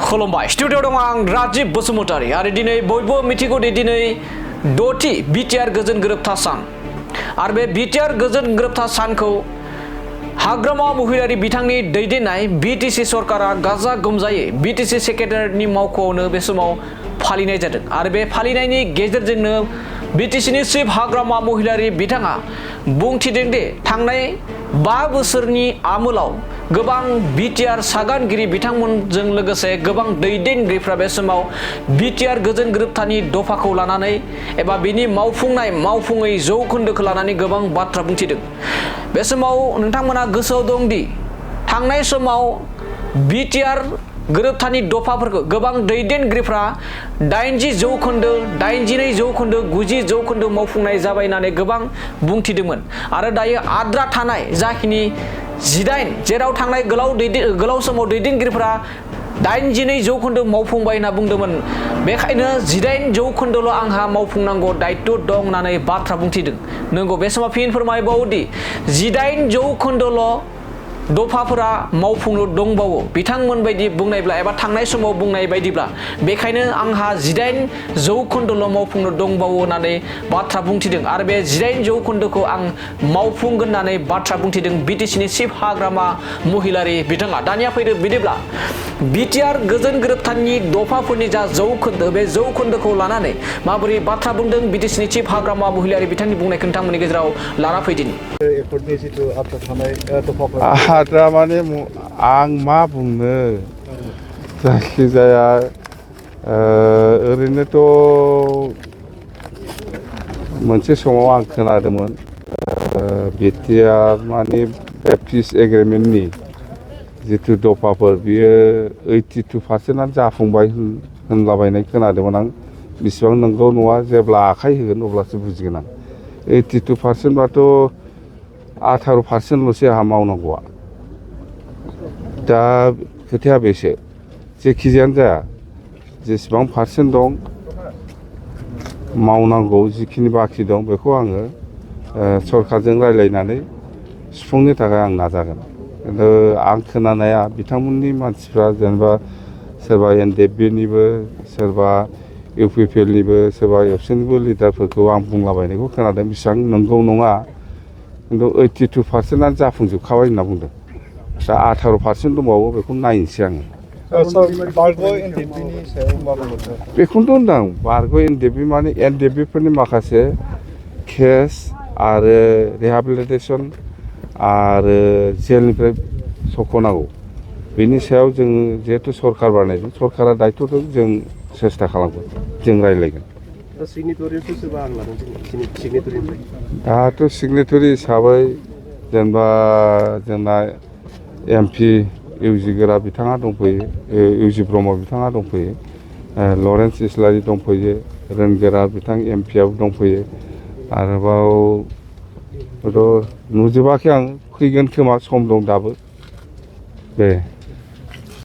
खुलुमबाय स्टुडिअ दं आं राजिब बसुमतारी आरो दिनै बयबो मिथिगौ दि दिनै द'थि बिटिआर गोजोन गोरोबथा सान आरो बे बिटिआर गोजोन गोरोबथा सानखौ हाग्रामा महिलारी बिथांनि दैदेननाय बिटिसि सरकारा गाजा गोमजायै बिटिसि सेक्रेटारिनि मावख'आवनो बे समाव फालिनाय जादों आरो बे फालिनायनि गेजेरजोंनो बिटिसिनि चिफ हाग्रामा महिलारी बिथाङा बुंथिदों दि थांनाय 5 बोसोरनि आमोलाव गोबां बिटिआर सागानगिरि बिथांमोनजों लोगोसे गोबां दैदेनगिरिफ्रा बे समाव बिटिआर गोजोन गोरोबथानि दफाखौ लानानै एबा बिनि मावफुङै जौखोन्दोखौ लानानै गोबां बाथ्रा बुंथिदों। बे समाव नोंथांमोना गोसोआव दं दि थांनाय समाव बिटिआर गोरोबथानि दफाफोरखौ गोबां दैदेनगिरिफ्रा 80 जौखोन्दो 82 जौखोन्दो 90 जौखोन्दो मावफुंनाय जाबाय होननानै गोबां बुंथिदोंमोन आरो दायो आद्रा थानाय जाखिनि 18 जेराव थांनाय गोलाव समाव दैदेनगिरिफ्रा 82 जौखोन्दो मावफुंबाय होनना बुंदोंमोन बेखायनो 18 जौखोन्दोल' आंहा मावफुंनांगौ दायित्व दं होननानै बाथ्रा बुंथिदों। नंगौ बे समाव फिन फोरमायबावोदि 18 जौखोन्दोल' दफाफोरा मावफुंनो दंबावो बिथांमोन बायदि बुंनायब्ला एबा थांनाय समाव बुंनाय बायदिब्ला बेखायनो आंहा 18 जौखोन्दोल' मावफुंनो दंबावो होननानै बाथ्रा बुंथिदों आरो बे 18 जौखोन्दोखौ आं मावफुंगोन होननानै बाथ्रा बुंथिदों बिटिसिनि चिफ हाग्रामा महिलारी बिथाङा। दानिया फैदो बिदिब्ला बिटिआर गोजोन गोरोबथानि दफाफोरनि जा जौखोन्दो बे जौखोन्दोखौ लानानै माबोरै बाथ्रा बुंदों बिटिसिनि चिफ हाग्रामा महिलारी बिथांनि बुंनायखौ नोंथांमोननि गेजेराव लाना फैदिनि। आद्रा माने आं मा बुंनो जायखिजाया ओरैनोथ' मोनसे समाव आं खोनादोंमोन बिटिआर माने पिस एग्रिमेन्टनि जिथु दफाफोर बियो 82% जाफुंबाय होनलाबायनाय खोनादोंमोन आं बेसेबां नंगौ नङा जेब्ला आखाइ होगोन अब्लासो बुजिगोन आं 82% बाथ' 18%ल'सो आंहा मावनांगौआ दा खोथाया बेसो जेखिजायानो जाया जेसेबां पारसेन्ट दं मावनांगौ जिखिनि बाखि दं बेखौ आङो सरकारजों रायज्लायनानै सुफुंनो थाखाय आं नाजागोन। खिन्थु आं खोनानाया बिथांमोननि मानसिफ्रा जेनेबा सोरबा एनडिएफबिनिबो सोरबा इउपिपिएलनिबो सोरबा एबसुनिबो लिडारफोरखौ आं बुंलाबायनायखौ खोनादों बेसेबां नंगौ नङा खिन्थु 82%आनो जाफुंजोबखाबाय होनना बुंदों दा 18% दंबावो बेखौ नायनोसै आङो। बेखौनोथ' होनदां बारग' एनडिएफबि माने एनडिएफबिफोरनि माखासे केस आरो रिहेबिलिटेसन आरो जेलनिफ्राय सख'नांगौ बेनि सायाव जों जिहेतु सरकार बानायदों सरकारा दायित्व दं जों सेस्था खालामगोन जों रायज्लायगोन। दाथ' सिगनेटरि हिसाबै जेनेबा जोंना एमपि इउजि गोरा बिथाङा दंफैयो इउजि ब्रह्म बिथाङा दंफैयो लरेन्स इस्लारि दंफैयो रोनगोरा बिथां एमपिआबो दंफैयो आरोबाव नुजोबाखै आं फैगोन खोमा सम दं दाबो। दे